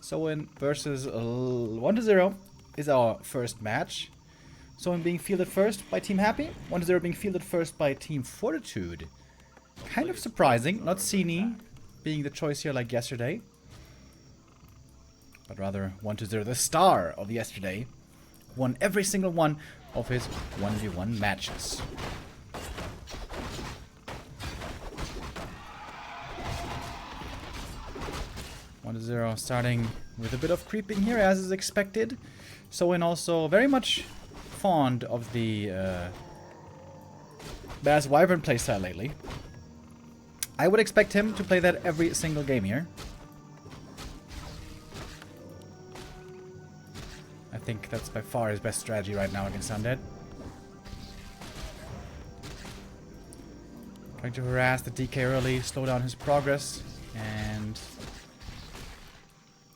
Soin versus 1-0 is our first match. Soin being fielded first by Team Happy. 1-0 being fielded first by Team Fortitude. Kind of surprising. Not Sini being the choice here like yesterday. But rather 1-0, the star of yesterday. Won every single one of his 1v1 matches. Zero starting with a bit of creeping here as is expected. Soin also very much fond of the Bass Wyvern playstyle lately. I would expect him to play that every single game here. I think that's by far his best strategy right now against Undead. Trying to harass the DK early, slow down his progress, and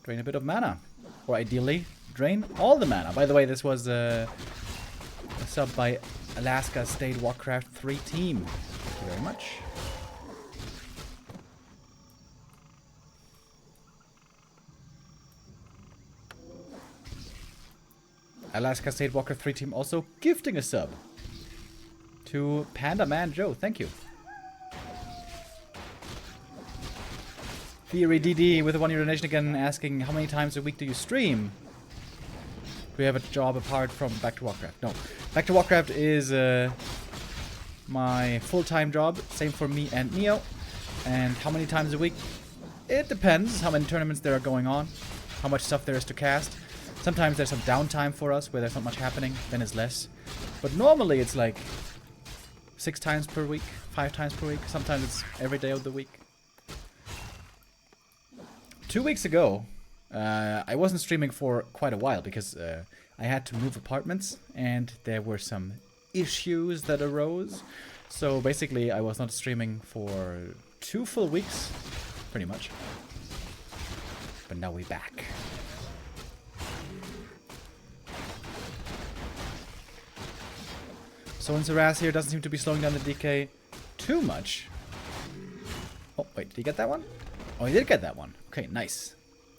drain a bit of mana. Or ideally, drain all the mana. By the way, this was a sub by Alaska State Warcraft 3 team. Thank you very much. Alaska State Warcraft 3 team also gifting a sub to Panda Man Joe. Thank you. Theory DD with a 1-year donation again, asking how many times a week do you stream? Do we have a job apart from Back to Warcraft? No. Back to Warcraft is my full-time job. Same for me and Neo. And how many times a week? It depends how many tournaments there are going on. How much stuff there is to cast. Sometimes there's some downtime for us where there's not much happening. Then it's less. But normally it's like 6 times per week. 5 times per week. Sometimes it's every day of the week. 2 weeks ago, I wasn't streaming for quite a while because I had to move apartments and there were some issues that arose. So basically I was not streaming for 2 full weeks, pretty much. But now we're back. Soin's harass here doesn't seem to be slowing down the DK too much. Oh, wait, did he get that one? Oh, he did get that one. Okay, nice.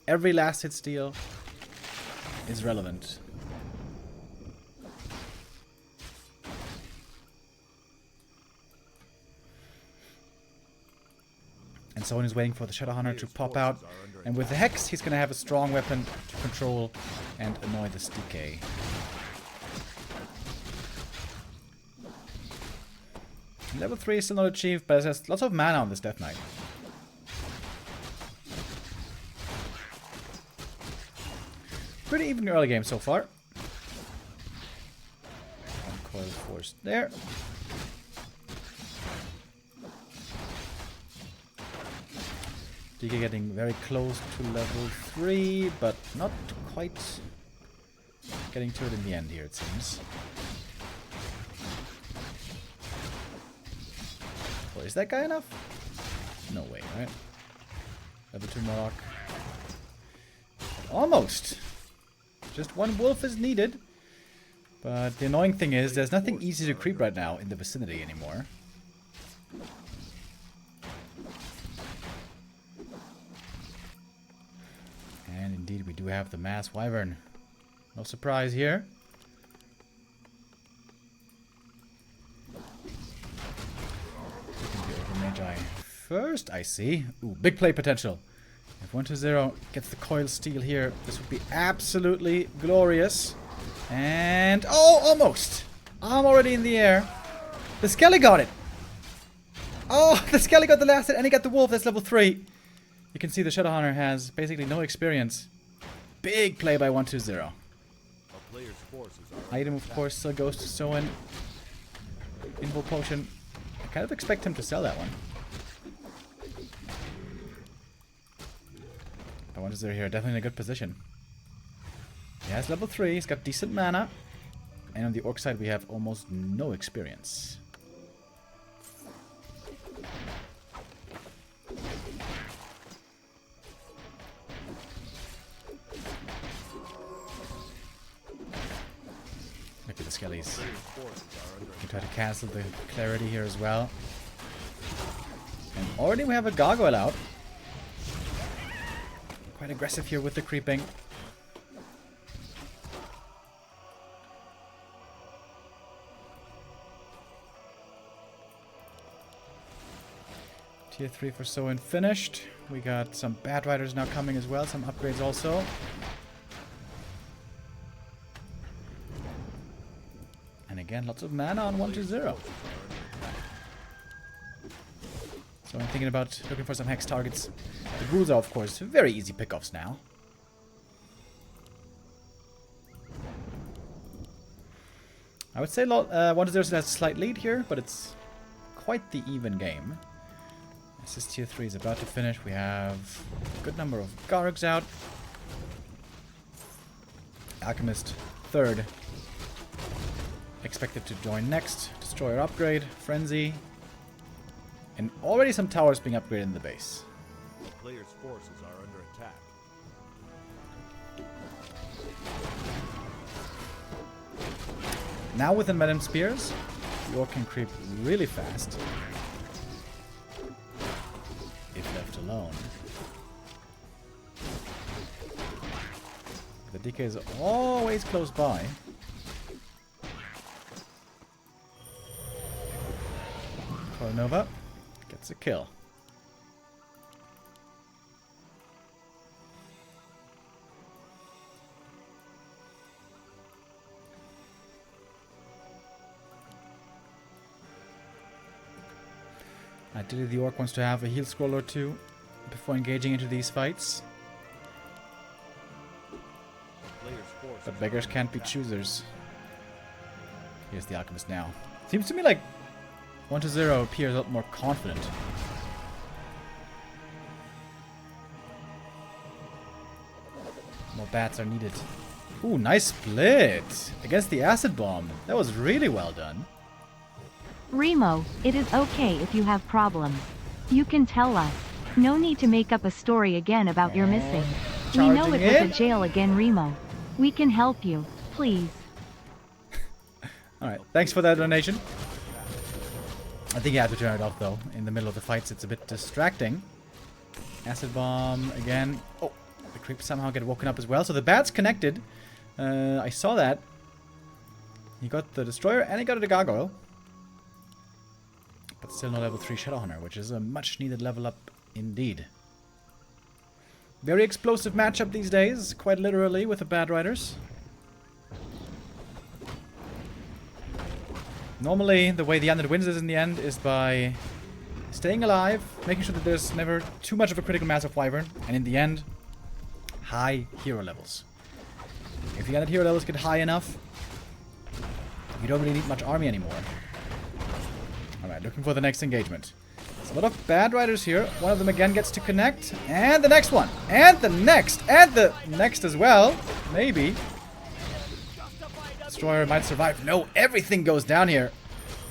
Every last hit steal is relevant. And Soin is waiting for the Shadowhunter to pop out. And with the Hex, he's going to have a strong weapon to control and annoy this DK. Level 3 is still not achieved, but it has lots of mana on this Death Knight. Pretty even early game so far. One coil force there. DK getting very close to level 3, but not quite getting to it in the end here, it seems. Or is that guy enough? No way, right? Level 2 Moloch. Almost! Just one wolf is needed. But the annoying thing is, there's nothing easy to creep right now in the vicinity anymore. And indeed, we do have the Mass Wyvern. No surprise here. Taking the Over Magi first, I see. Ooh, big play potential. If 1-0 gets the coil steal here, this would be absolutely glorious. And... oh, almost! I'm already in the air. The Skelly got it! Oh, the Skelly got the last hit, and he got the wolf. That's level 3. You can see the Shadowhunter has basically no experience. Big play by 1-0. Item, of course, still goes to Soin. Invo Potion. I kind of expect him to sell that one. 1-0 here, definitely in a good position. He has level 3, he's got decent mana. And on the Orc side we have almost no experience. Look at the Skellies. You can try to cancel the clarity here as well. And already we have a gargoyle out. Quite aggressive here with the creeping. Tier 3 for Soin finished. We got some bad riders now coming as well, some upgrades also. And again, lots of mana on 1-0. So I'm thinking about looking for some hex targets. The rules are, of course, very easy pickoffs now. I would say 1-0 has a slight lead here, but it's quite the even game. This tier 3 is about to finish. We have a good number of Gargs out. Alchemist, third. Expected to join next. Destroyer upgrade, Frenzy. And already some towers being upgraded in the base. The player's forces are under attack. Now with the Madam Spears, the Orc can creep really fast. If left alone. The DK is always close by. Nova gets a kill. Ideally, the Orc wants to have a heal scroll or two before engaging into these fights. But beggars can't be choosers. Here's the Alchemist now. Seems to me like 1-0 appears a lot more confident. More bats are needed. Ooh, nice split! Against the Acid Bomb. That was really well done. Remo, it is okay if you have problems. You can tell us. No need to make up a story again about your missing. We know it was a jail again, Remo. We can help you. Please. Alright, thanks for that donation. I think you have to turn it off though. In the middle of the fights, it's a bit distracting. Acid Bomb again. Oh, the creeps somehow get woken up as well. So the bat's connected. I saw that. He got the Destroyer and he got a Gargoyle. But still no level 3 Shadowhunter, which is a much needed level up indeed. Very explosive matchup these days, quite literally, with the Bad Riders. Normally, the way the Undead wins this in the end is by staying alive, making sure that there's never too much of a critical mass of Wyvern, and in the end, high hero levels. If the Undead hero levels get high enough, you don't really need much army anymore. Alright, looking for the next engagement. There's a lot of Bad Riders here. One of them again gets to connect. And the next one. And the next. And the next as well. Maybe. Destroyer might survive. No, everything goes down here.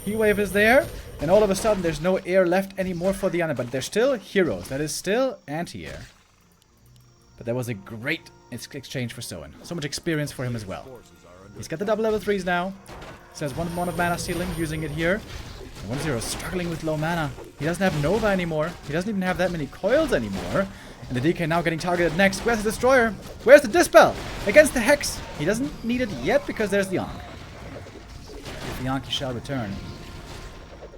Heatwave is there. And all of a sudden there's no air left anymore for the Undead. But they're still heroes. That is still anti-air. But that was a great exchange for Soin. So much experience for him as well. He's got the double level 3s now. Says one of mana stealing, using it here. 1-0 struggling with low mana. He doesn't have Nova anymore. He doesn't even have that many coils anymore. And the DK now getting targeted next. Where's the Destroyer? Where's the Dispel? Against the Hex. He doesn't need it yet because there's the Ankh. If the Ankh, he shall return.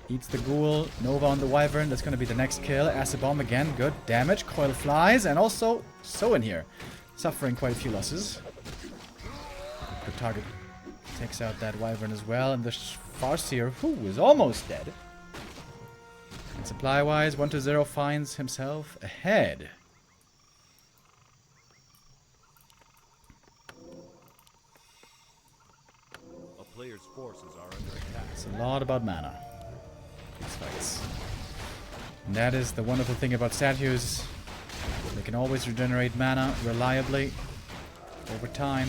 Eats the Ghoul. Nova on the Wyvern. That's going to be the next kill. Acid Bomb again. Good damage. Coil flies. And also Soin here. Suffering quite a few losses. Good target. Takes out that Wyvern as well. And the Farseer, who is almost dead. And supply-wise, 1-0 finds himself ahead. A player's forces are under attack. It's a lot about mana. These fights. And that is the wonderful thing about statues. They can always regenerate mana reliably over time.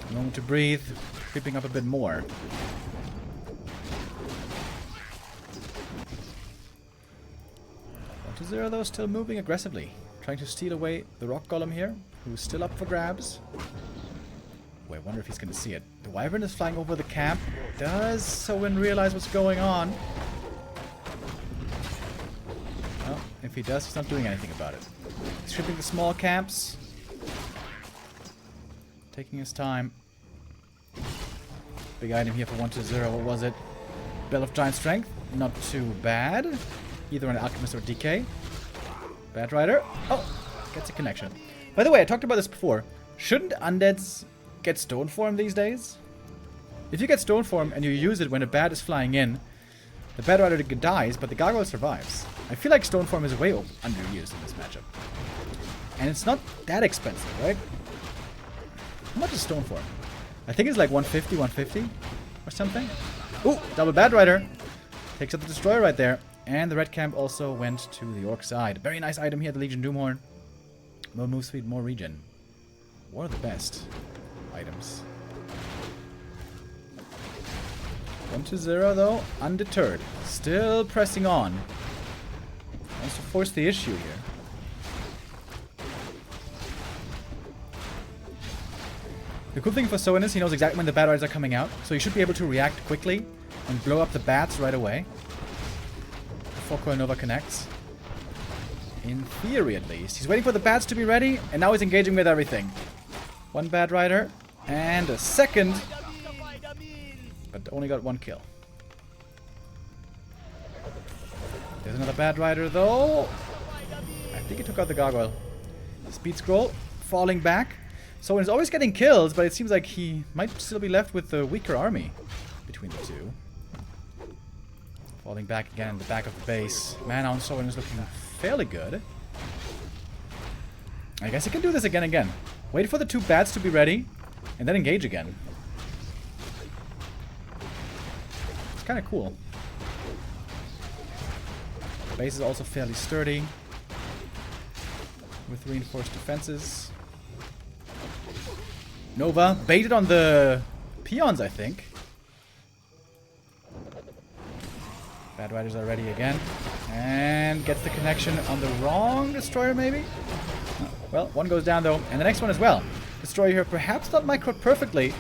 A moment to breathe, creeping up a bit more. Zero though still moving aggressively, trying to steal away the Rock Golem here, who's still up for grabs. Oh, I wonder if he's going to see it. The Wyvern is flying over the camp. Does Soin realize what's going on? Well, If he does, he's not doing anything about it. He's stripping the small camps. Taking his time. Big item here for 1-0. What was it? Bell of Giant Strength. Not too bad. Either an Alchemist or DK. Bad Rider. Oh, gets a connection. By the way, I talked about this before. Shouldn't undeads get stone form these days? If you get stone form and you use it when a bat is flying in, the Bad Rider dies, but the gargoyle survives. I feel like stone form is way underused in this matchup. And it's not that expensive, right? How much is stone form? I think it's like 150 or something. Ooh, double Bad Rider. Takes out the Destroyer right there. And the red camp also went to the Orc side. Very nice item here, the Legion Doomhorn. More move speed, more regen. One of the best items. 1-0 though, undeterred. Still pressing on. Also forced the issue here. The cool thing for Soin is he knows exactly when the Bad Riders are coming out, so he should be able to react quickly and blow up the bats right away. Before Coil Nova connects. In theory, at least. He's waiting for the bats to be ready, and now he's engaging with everything. One Bad Rider, and a second, but only got one kill. There's another Bad Rider, though. I think he took out the Gargoyle. Speed Scroll, falling back. So he's always getting kills, but it seems like he might still be left with the weaker army between the two. Falling back again in the back of the base. Mana on Soin is looking fairly good. I guess he can do this again and again. Wait for the two bats to be ready, and then engage again. It's kind of cool. The base is also fairly sturdy, with reinforced defenses. Nova baited on the peons, I think. Bad Riders are ready again. And gets the connection on the wrong Destroyer, maybe? Well, one goes down, though. And the next one as well. Destroyer here perhaps not microed perfectly.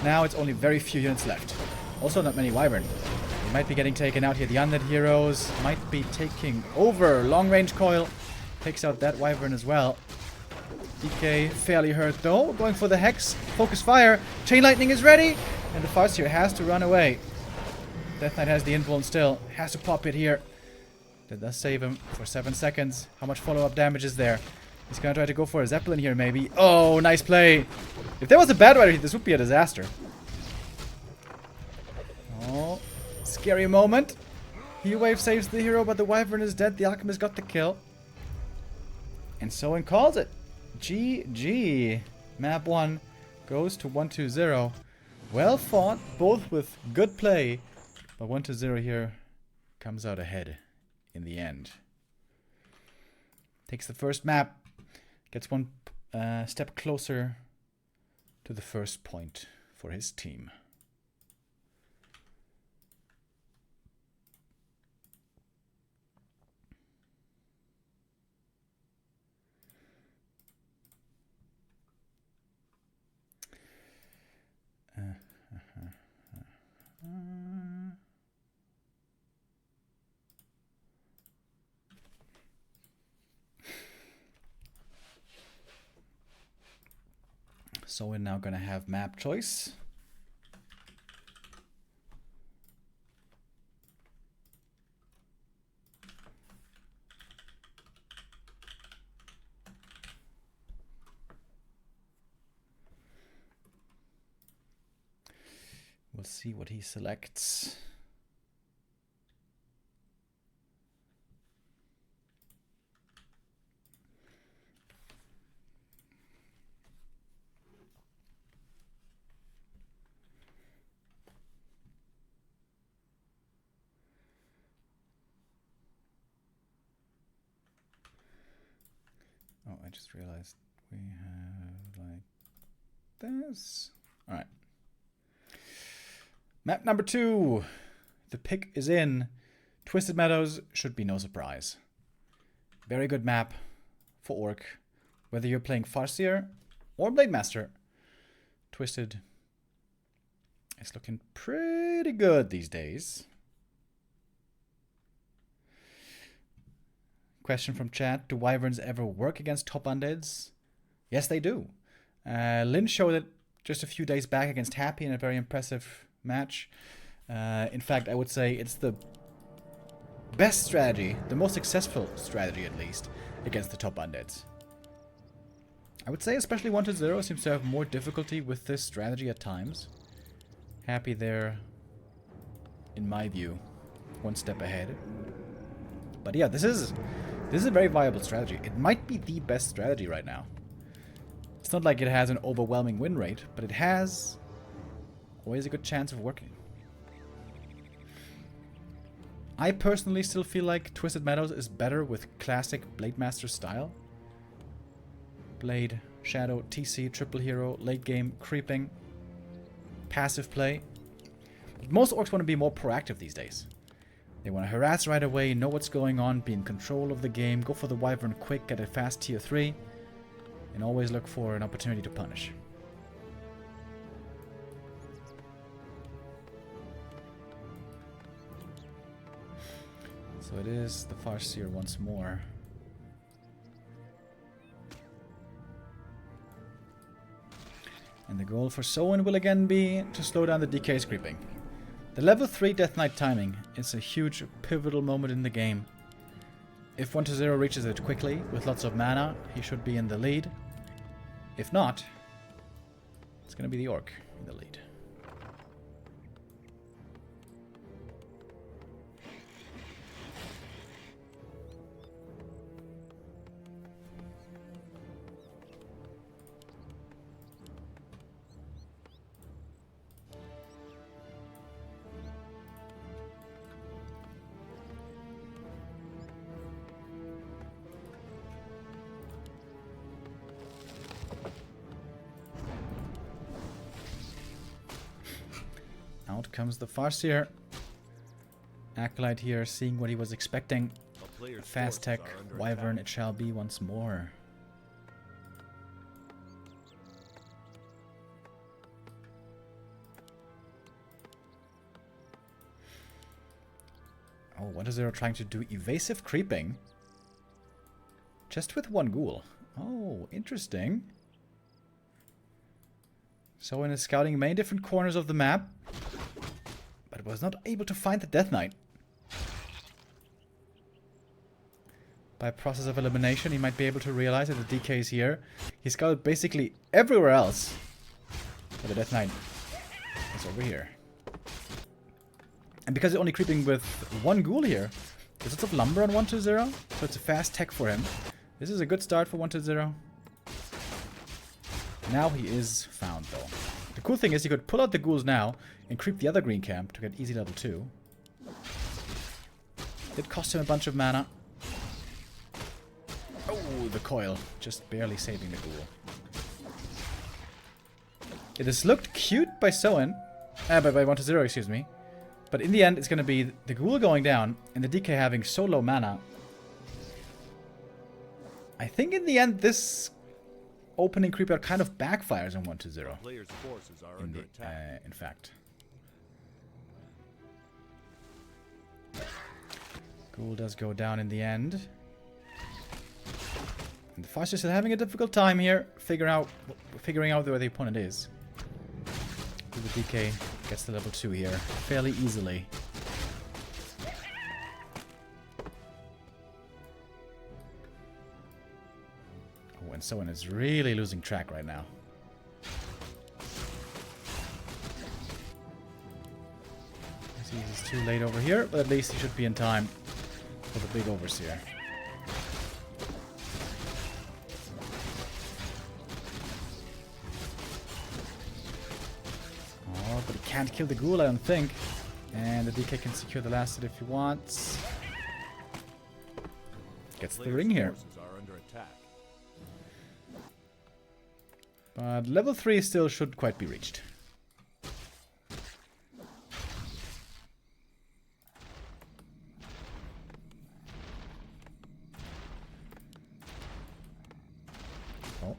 Now it's only very few units left. Also not many Wyvern. They might be getting taken out here. The Undead Heroes might be taking over. Long range coil takes out that Wyvern as well. DK fairly hurt though. Going for the Hex. Focus Fire. Chain Lightning is ready. And the Farseer has to run away. Death Knight has the invuln still. Has to pop it here. That does save him for 7 seconds. How much follow-up damage is there? He's gonna try to go for a Zeppelin here maybe. Oh, nice play. If there was a Bad Rider, this would be a disaster. Oh, scary moment. Heat Wave saves the hero, but the Wyvern is dead. The Alchemist got the kill. And Soin calls it. GG. Map 1 goes to 1-0. Well fought, both with good play. But 1-0 here comes out ahead in the end. Takes the first map. Gets one step closer to the first point for his team. So we're now going to have map choice. We'll see what he selects. Oh, I just realized we have like this. All right. Map number 2. The pick is in. Twisted Meadows should be no surprise. Very good map for Orc. Whether you're playing Farseer or Blade Master, Twisted is looking pretty good these days. Question from chat. Do wyverns ever work against top undeads? Yes, they do. Lynn showed it just a few days back against Happy in a very impressive match. In fact, I would say it's the best strategy, the most successful strategy at least, against the top undeads. I would say especially 1-0 seems to have more difficulty with this strategy at times. Happy there, in my view, one step ahead. But yeah, this is a very viable strategy. It might be the best strategy right now. It's not like it has an overwhelming win rate, but it has always a good chance of working. I personally still feel like Twisted Meadows is better with classic Blade Master style. Blade, Shadow, TC, Triple Hero, late game, creeping, passive play. But most orcs want to be more proactive these days. They want to harass right away, know what's going on, be in control of the game, go for the wyvern quick, get a fast tier 3, and always look for an opportunity to punish. So it is the Farseer once more. And the goal for Soin will again be to slow down the DK's creeping. The level 3 Death Knight timing is a huge pivotal moment in the game. If 1-0 reaches it quickly with lots of mana, he should be in the lead. If not, it's going to be the orc in the lead. Out comes the Farseer. Acolyte here, seeing what he was expecting. Fast tech, wyvern it shall be once more. Oh, 1-0 trying to do evasive creeping. Just with one ghoul. Oh, interesting. Soin is scouting many different corners of the map, but was not able to find the Death Knight. By process of elimination, he might be able to realize that the DK is here. He scouted basically everywhere else, but the Death Knight is over here. And because he's only creeping with one ghoul here, there's lots of lumber on 1-0, so it's a fast tech for him. This is a good start for 1-0. Now he is found, though. The cool thing is you could pull out the ghouls now and creep the other green camp to get easy level 2. Did cost him a bunch of mana. Oh, the coil. Just barely saving the ghoul. It has looked cute by Soin. By 1-0, excuse me. But in the end, it's going to be the ghoul going down and the DK having so low mana. I think in the end, this opening creep out kind of backfires on 1-0. In fact. Ghoul does go down in the end. And the Farseer is having a difficult time here, figuring out where the opponent is. The DK gets the level 2 here fairly easily. Oh, and Soin is really losing track right now. I see he's too late over here, but at least he should be in time for the big overseer. Oh, but he can't kill the ghoul, I don't think. And the DK can secure the last hit if he wants. Gets the ring here. But level 3 still should quite be reached. Oh,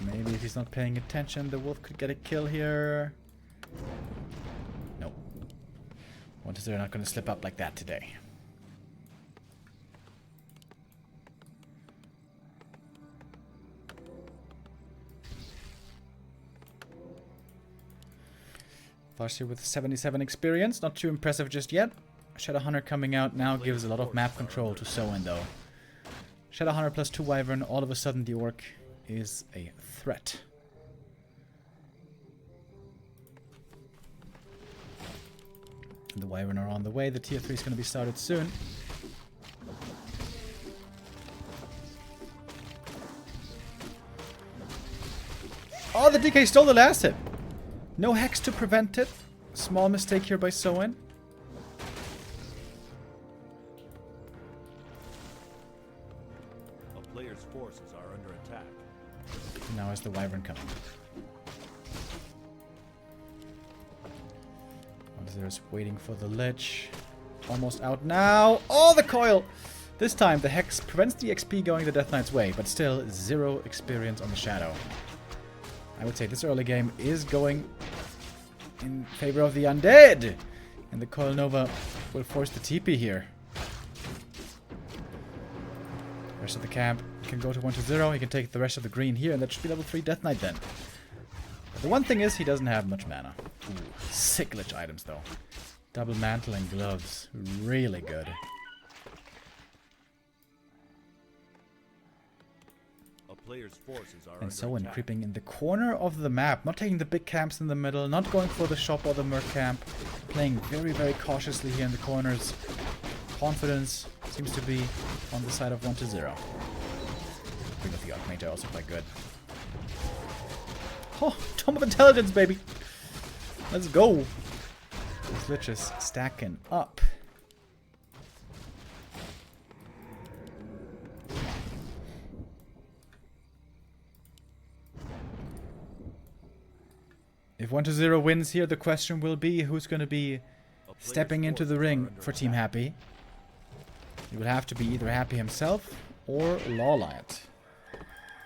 maybe if he's not paying attention, the wolf could get a kill here. Nope. They're not going to slip up like that today. Plus here with 77 experience. Not too impressive just yet. Shadowhunter coming out now gives a lot of map control to Soin though. Shadowhunter plus 2 Wyvern. All of a sudden the Orc is a threat. And the Wyvern are on the way. The tier 3 is going to be started soon. Oh, the DK stole the last hit. No Hex to prevent it. Small mistake here by Soin. A player's forces are under attack. Now is the Wyvern coming. There's waiting for the Lich. Almost out now. Oh, the coil! This time the Hex prevents the XP going the Death Knight's way, but still 0 experience on the Shadow. I would say this early game is going in favor of the Undead. And the Coil Nova will force the TP here. Rest of the camp can go to 1-0. He can take the rest of the green here, and that should be level 3 Death Knight then. But the one thing is, he doesn't have much mana. Ooh, sick Lich items though. Double Mantle and Gloves. Really good. A player's forces are And under Soin attack. creeping in the corner of the map. Not taking the big camps in the middle. Not going for the shop or the merc camp. Playing very, very cautiously here in the corners. Confidence seems to be on the side of 1-0. Bring up the Archmage also quite good. Oh, Tome of Intelligence, baby! Let's go! These Liches stacking up. If 1-0 wins here, the question will be who's going to be stepping into the ring for Team Happy. He will have to be either Happy himself or Lawlight.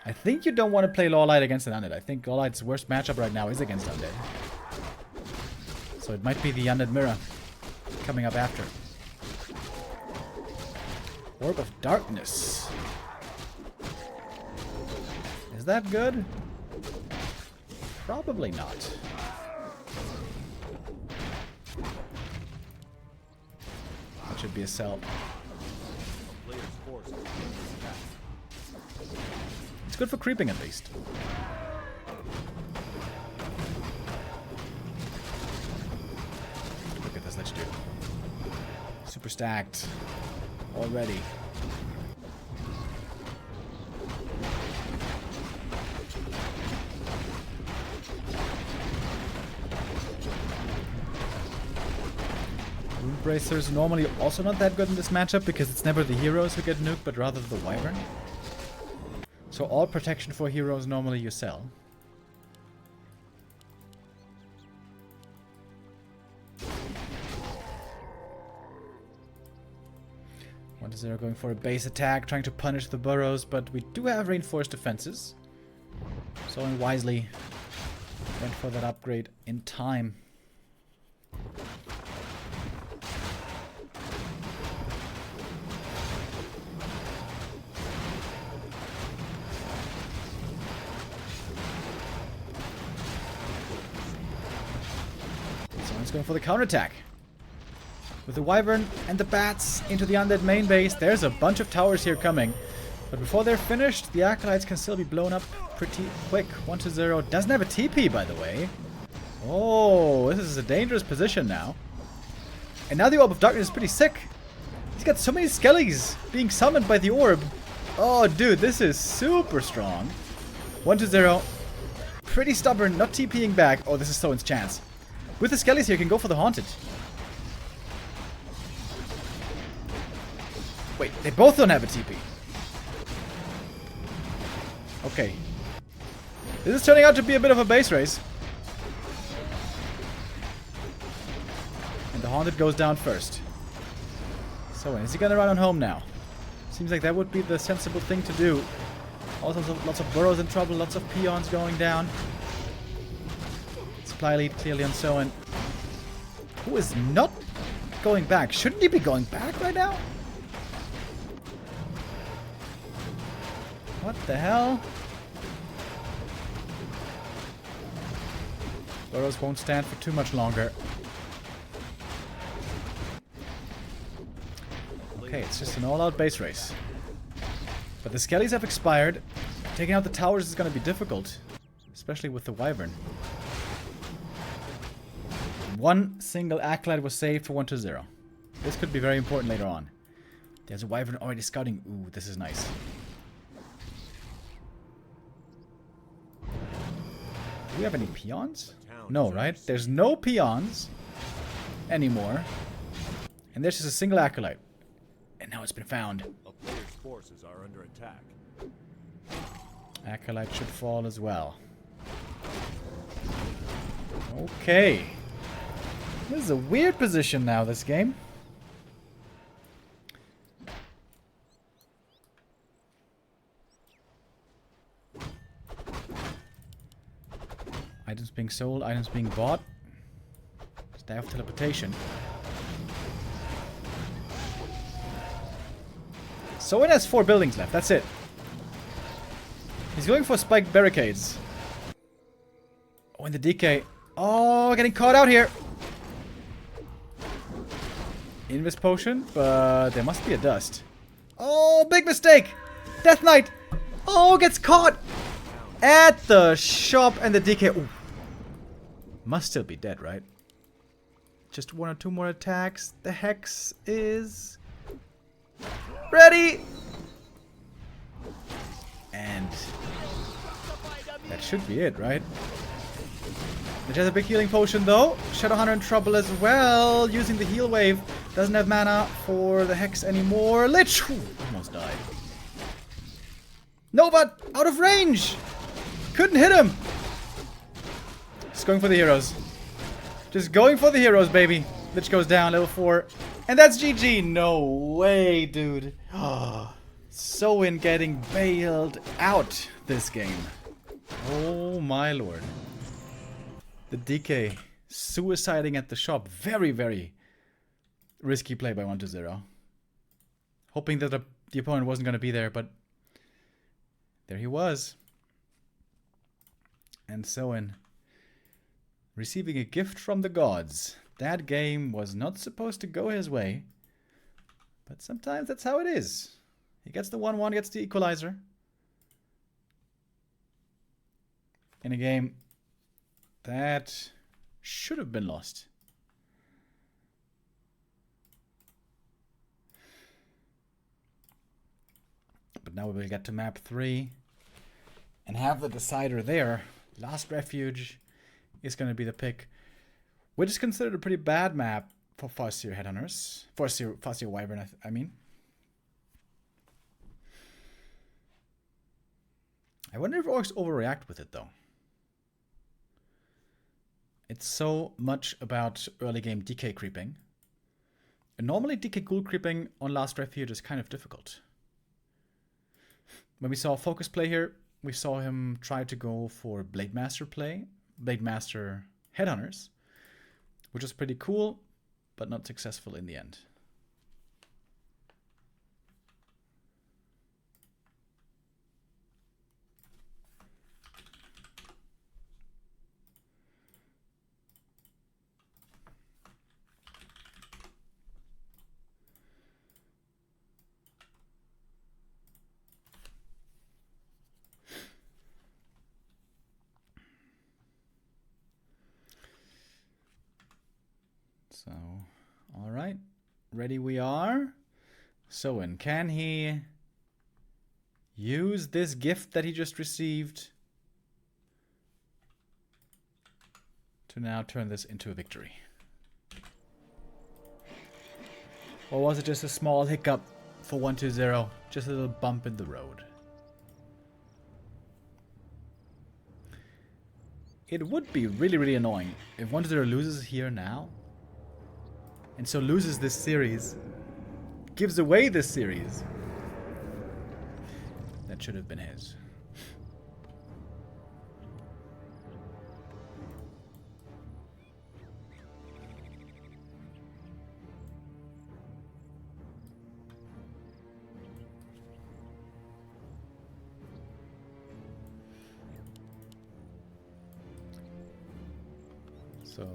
I think you don't want to play Lawlight against an Undead. I think Lawlight's worst matchup right now is against Undead. So it might be the Undead Mirror coming up after. Orb of Darkness. Is that good? Probably not. That should be a sell. A player's forces are under attack. It's good for creeping at least. Look at this Lich dude. Super stacked. Already. Rune Bracers normally also not that good in this matchup because it's never the heroes who get nuked, but rather the Wyvern. So all protection for heroes normally you sell. One to 0 going for a base attack, trying to punish the burrows, but we do have reinforced defenses. So wisely went for that upgrade in time. Someone's going for the counterattack. With the Wyvern and the Bats into the Undead main base, there's a bunch of towers here coming. But before they're finished, the Acolytes can still be blown up pretty quick. 1-0. Doesn't have a TP, by the way. Oh, this is a dangerous position now. And now the Orb of Darkness is pretty sick. He's got so many skellies being summoned by the Orb. Oh, dude, this is super strong. 1-0. Pretty stubborn, not TPing back. Oh, this is Soin's chance. With the skellies here, you can go for the Haunted. Wait, they both don't have a TP. Okay. This is turning out to be a bit of a base race. And the Haunted goes down first. So is he gonna run on home now? Seems like that would be the sensible thing to do. Also lots of burrows in trouble, lots of peons going down. Supply lead clearly on Soin. Who is not going back? Shouldn't he be going back right now? What the hell? Burrows won't stand for too much longer. Okay, it's just an all-out base race. But the skellies have expired. Taking out the towers is going to be difficult. Especially with the wyvern. One single acolyte was saved for 1-0. This could be very important later on. There's a wyvern already scouting. Ooh, this is nice. Do we have any peons? No, right? There's no peons anymore. And there's just a single acolyte. And now it's been found. A player's forces are under attack. Acolyte should fall as well. Okay. This is a weird position now, this game. Items being sold, items being bought. Staff teleportation. Soin has 4 buildings left, that's it. He's going for spiked barricades. Oh, and the DK. Oh, getting caught out here. Invis potion, but there must be a dust. Oh, big mistake. Death Knight. Oh, gets caught at the shop, and the DK. Ooh. Must still be dead, right? Just 1 or 2 more attacks. The Hex is ready. And that should be it, right? It has a big healing potion though. Shadowhunter in trouble as well. Using the heal wave. Doesn't have mana for the Hex anymore. Lich! Ooh, almost died. No, but out of range! Couldn't hit him! Just going for the heroes. Just going for the heroes, baby. Lich goes down, level 4. And that's GG. No way, dude. Soin getting bailed out this game. Oh my lord. The DK suiciding at the shop. Very, very risky play by 1-0. Hoping that the opponent wasn't going to be there, but there he was. And Soin receiving a gift from the gods. That game was not supposed to go his way, but sometimes that's how it is. He gets the 1-1, gets the equalizer. In a game that should have been lost. But now we will get to map 3 and have the decider there. Last Refuge is going to be the pick, which is considered a pretty bad map for Farseer Headhunters. Farseer Wyvern, I mean. I wonder if orcs overreact with it, though. It's so much about early game DK creeping. And normally DK ghoul creeping on Last Refuge is kind of difficult. When we saw Focus play here, we saw him try to go for Blade Master play, Blade Master Headhunters, which was pretty cool, but not successful in the end. So, all right, ready we are. Soin, can he use this gift that he just received to now turn this into a victory? Or was it just a small hiccup for 1-0? Just a little bump in the road. It would be really, really annoying if 1-0 loses here now. And so loses this series. Gives away this series. That should have been his. So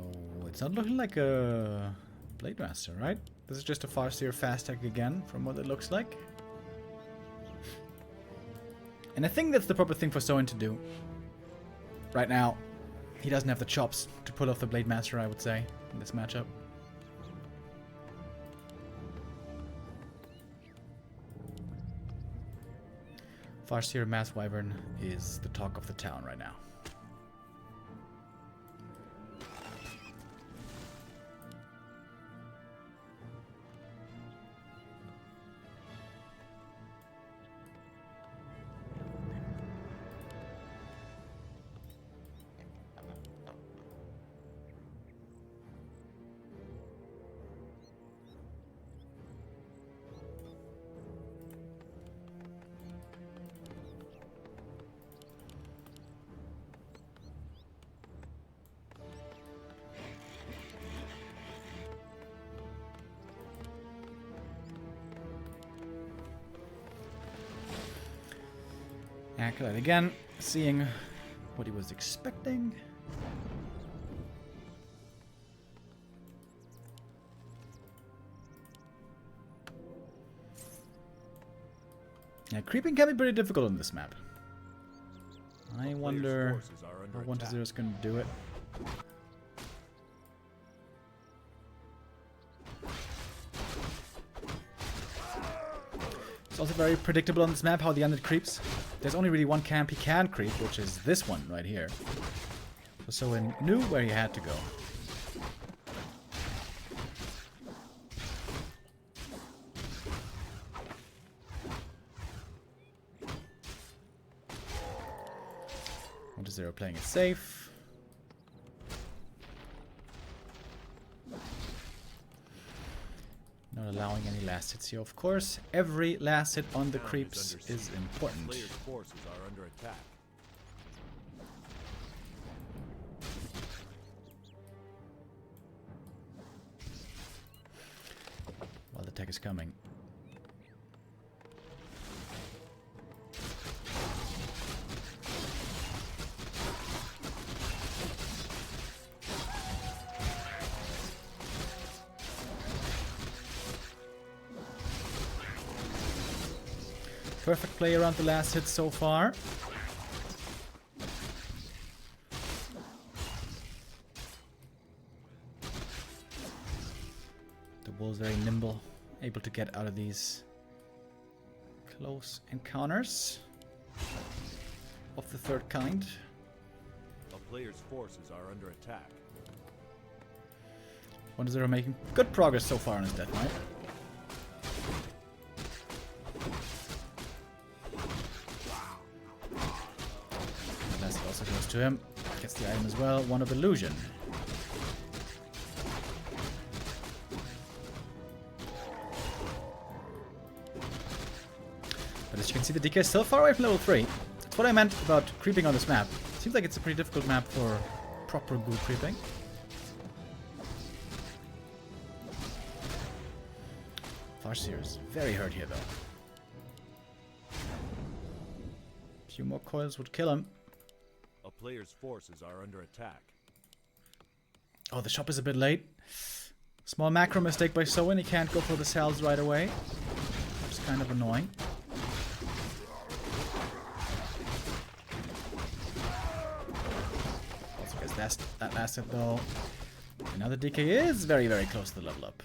it's not looking like a Blade Master, right? This is just a Farseer fast tech again, from what it looks like. And I think that's the proper thing for Soin to do. Right now, he doesn't have the chops to pull off the Blade Master, I would say, in this matchup. Farseer Mass Wyvern is the talk of the town right now. Acolyte again, seeing what he was expecting. Yeah, creeping can be pretty difficult on this map. I wonder how 1-0 is going to do it. It's also very predictable on this map how the undead creeps. There's only really one camp he can creep, which is this one right here. So Soin knew where he had to go. Zero playing it safe. Not allowing any last hits here, of course. Every last hit on the creeps is important. Players' forces are under attack. While the tech is coming. Perfect play around the last hit so far. The bull's very nimble, able to get out of these close encounters of the third kind. A player's forces are under attack. 1-0 making good progress so far on his death knight. Also goes to him. Gets the item as well. One of illusion. But as you can see, the DK is still far away from level 3. That's what I meant about creeping on this map. Seems like it's a pretty difficult map for proper good creeping. Farseer is very hurt here, though. A few more coils would kill him. A player's forces are under attack. Oh, the shop is a bit late. Small macro mistake by Soin. He can't go for the cells right away. Which is kind of annoying. Also gets that last hit though. And now the DK is very, very close to the level up.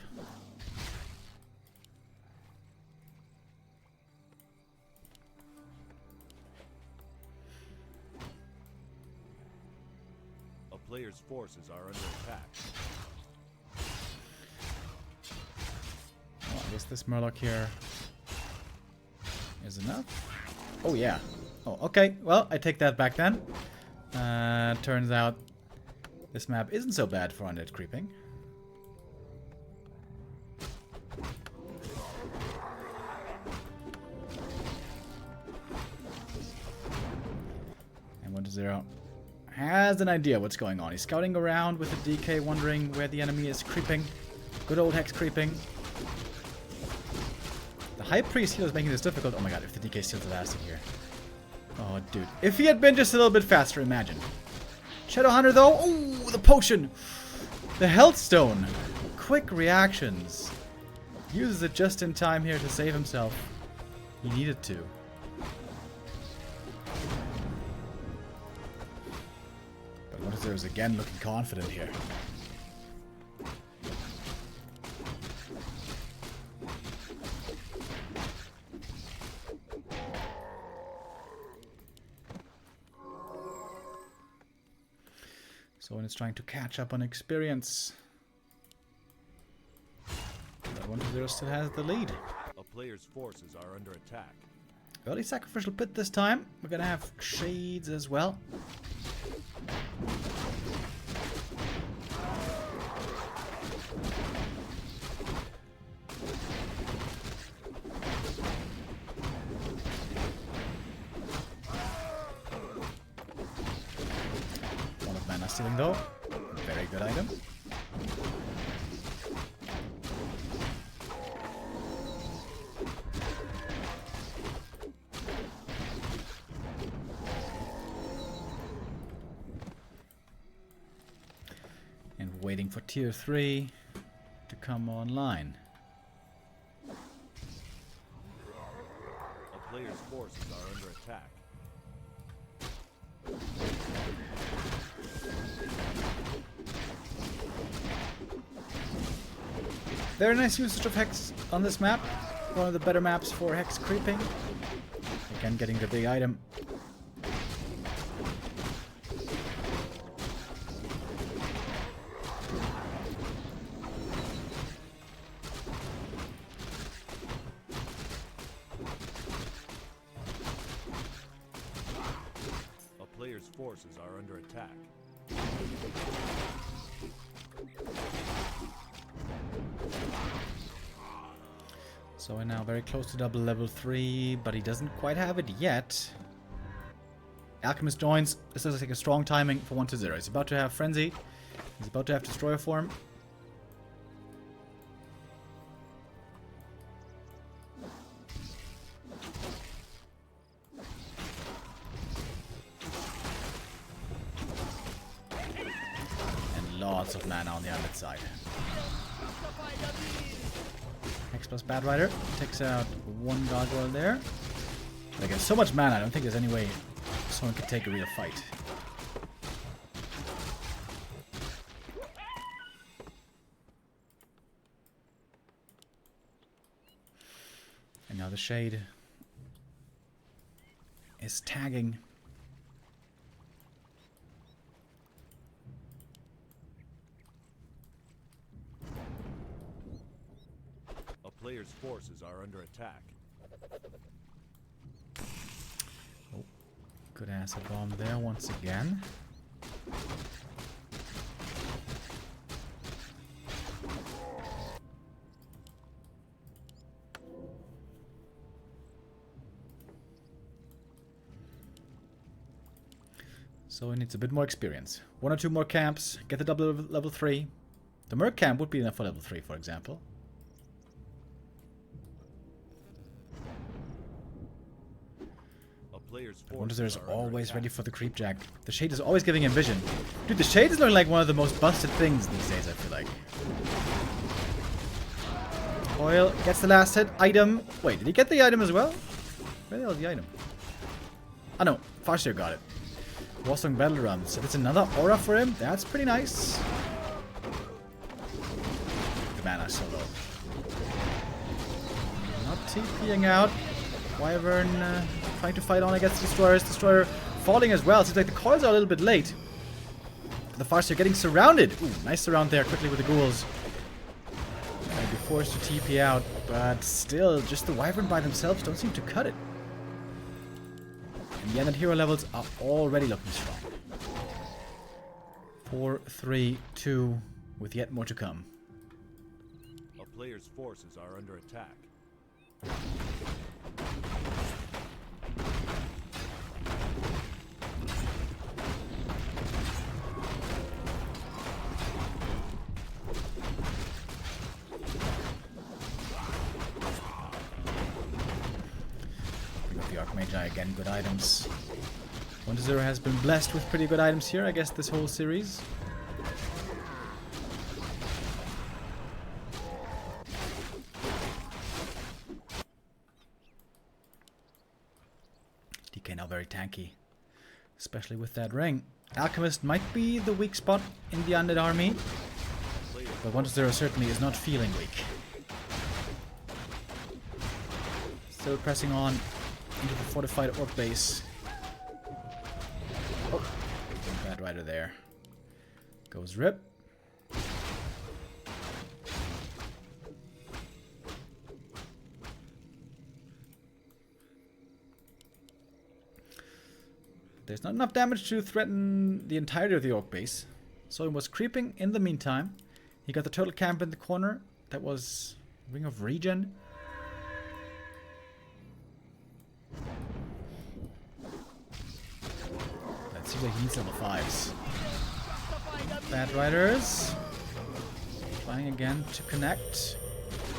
Players' forces are under attack. Well, I guess this Murloc here is enough. Oh, yeah. Oh, okay. Well, I take that back then. Turns out this map isn't so bad for undead creeping. And 1-0. Has an idea what's going on. He's scouting around with the DK, wondering where the enemy is creeping. Good old Hex creeping. The High Priest heal is making this difficult. Oh my god, if the DK steals the last hit here. Oh, dude. If he had been just a little bit faster, imagine. Shadow Hunter, though. Oh, the potion. The health stone. Quick reactions. Uses it just in time here to save himself. He needed to. But what if there's again looking confident here? Soin is trying to catch up on experience. But 1-0 still has the lead. A player's forces are under attack. Early sacrificial pit this time. We're gonna have shades as well. One of mana stealing though. Very good item. And waiting for tier 3 to come online. A player's forces are under attack. Very nice usage of Hex on this map. One of the better maps for Hex creeping. Again, getting the big item. A player's forces are under attack. So we're now very close to double level 3, but he doesn't quite have it yet. Alchemist joins. This looks like a strong timing for 1-0. He's about to have Frenzy. He's about to have Destroyer form. And lots of mana on the outlet side. X plus Bad Rider takes out one gargoyle there. Like, there's so much mana, I don't think there's any way someone could take a real fight. And now the Shade is tagging. Player's forces are under attack. Oh, good acid bomb there once again. So it needs a bit more experience. 1 or 2 more camps, get the double level 3. The Merc camp would be enough for level 3, for example. Wonder is always ready for the creep jack. The Shade is always giving him vision. Dude, the Shade is looking like one of the most busted things these days, I feel like. Oil gets the last hit. Item. Wait, did he get the item as well? Where the hell is the item? Oh no, Farseer got it. Warsong Battle Rum. So that's another aura for him. That's pretty nice. The mana's so low. Not TPing out. Wyvern trying to fight on against Destroyers. Destroyer falling as well. Seems like the coils are a little bit late. The Farseer getting surrounded. Ooh, nice surround there quickly with the ghouls. Be forced to TP out, but still, just the Wyvern by themselves don't seem to cut it. And the end hero levels are already looking strong. 4, 3, 2, with yet more to come. A player's forces are under attack. We got the Archmagi again, good items. 1-0 has been blessed with pretty good items here, I guess, this whole series. DK now very tanky, especially with that ring. Alchemist might be the weak spot in the undead army, but 1-0 certainly is not feeling weak. Still pressing on into the fortified orc base. Oh, bad rider there. Goes Rip. There's not enough damage to threaten the entirety of the orc base. So he was creeping in the meantime. He got the turtle camp in the corner. That was Ring of Regen. That seems like he needs level 5s. Bad Riders. Trying again to connect.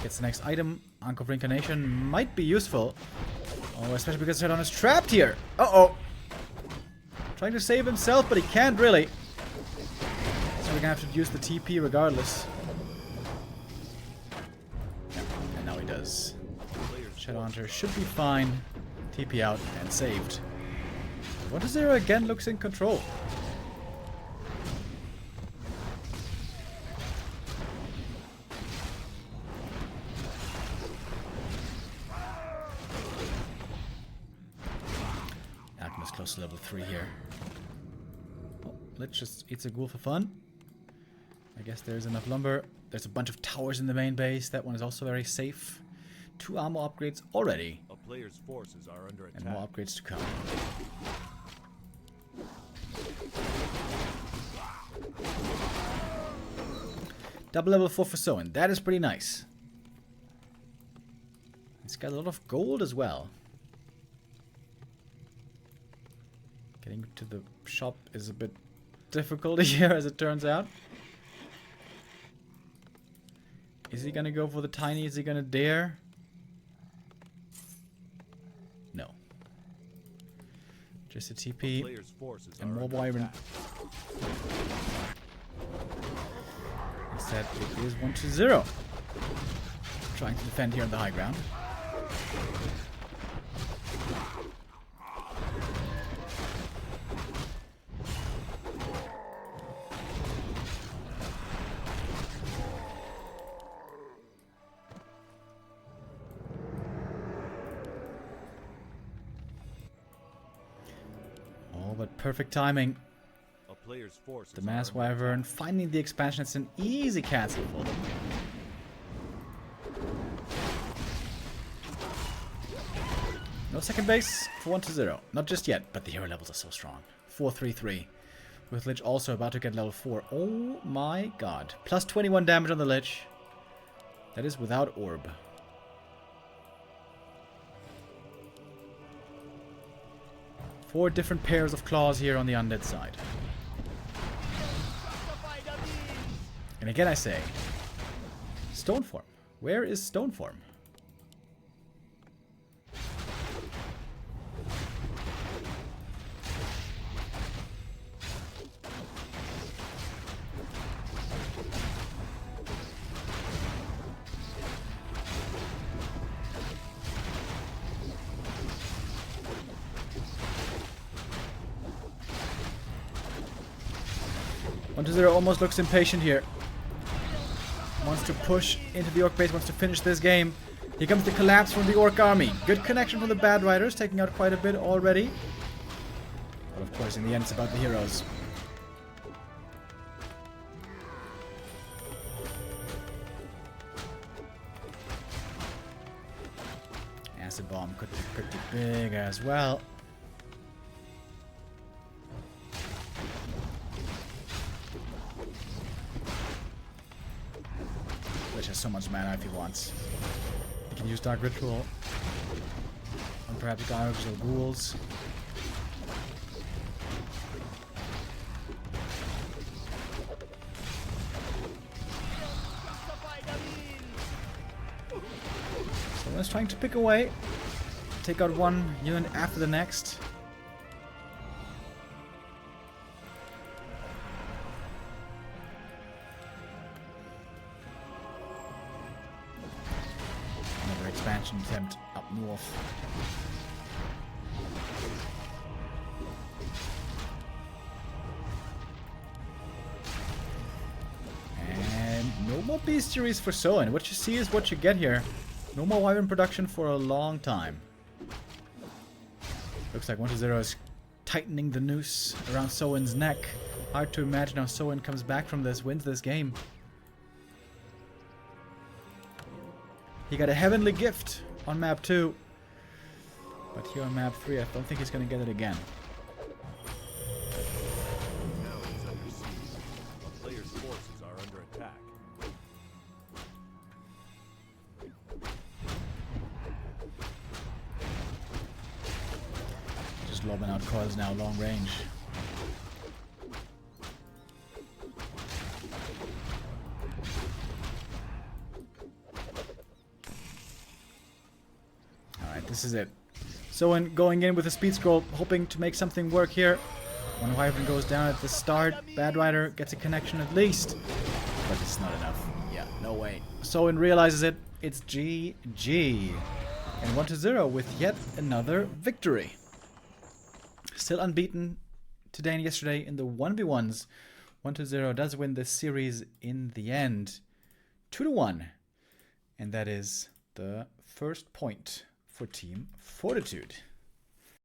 Gets the next item. Anchor of Reincarnation might be useful. Oh, especially because Shadon is trapped here. Uh-oh. Trying to save himself, but he can't really. So we're gonna have to use the TP regardless. Yeah, and now he does. Shadowhunter should be fine. TP out and saved. 1-0 again looks in control. Alchemist close to level 3 here. Oh, let's just eat a ghoul for fun. I guess there's enough lumber. There's a bunch of towers in the main base. That one is also very safe. 2 armor upgrades already. A player's forces are under attack. And more upgrades to come. Double level 4 for Soin. That is pretty nice. He's got a lot of gold as well. Getting to the shop is a bit difficult here, as it turns out. Is he gonna go for the tiny? Is he gonna dare? No. Just a TP and more wyvern. Instead, it is 1-0. Trying to defend here on the high ground. Oh, but perfect timing. The Mass Wyvern finding the expansion. It's an easy cancel for them. No second base for 1-0. Not just yet, but the hero levels are so strong. 4-3-3. With Lich also about to get level 4. Oh my god. Plus 21 damage on the Lich. That is without orb. Four different pairs of claws here on the undead side. And again I say, Stone Form. Where is Stone Form? Zero almost looks impatient here. Wants to push into the orc base, wants to finish this game. Here comes the collapse from the orc army. Good connection from the bad riders, taking out quite a bit already. But of course, in the end, it's about the heroes. Acid bomb could be pretty big as well. Has so much mana if he wants. He can use Dark Ritual. And perhaps Darks or Ghouls. So let's trying to pick away. Take out one unit after the next. Expansion attempt up north. B series for Soin. What you see is what you get here. No more Wyvern production for a long time. Looks like 1-0 is tightening the noose around Soin's neck. Hard to imagine how Soin comes back from this, wins this game. He got a heavenly gift on map 2. But here on map 3, I don't think he's going to get it again. Now he's under siege. A player's forces are under attack. Just lobbing out coils now, long range. Alright, this is it. Soin going in with a speed scroll, hoping to make something work here. One Wyvern goes down at the start. Bad Rider gets a connection at least. But it's not enough. Yeah, no way. Soin realizes it. It's GG. And 1-0 with yet another victory. Still unbeaten today and yesterday in the 1v1s. 1-0 does win this series in the end. 2-1. And that is the first point for Team Fortitude.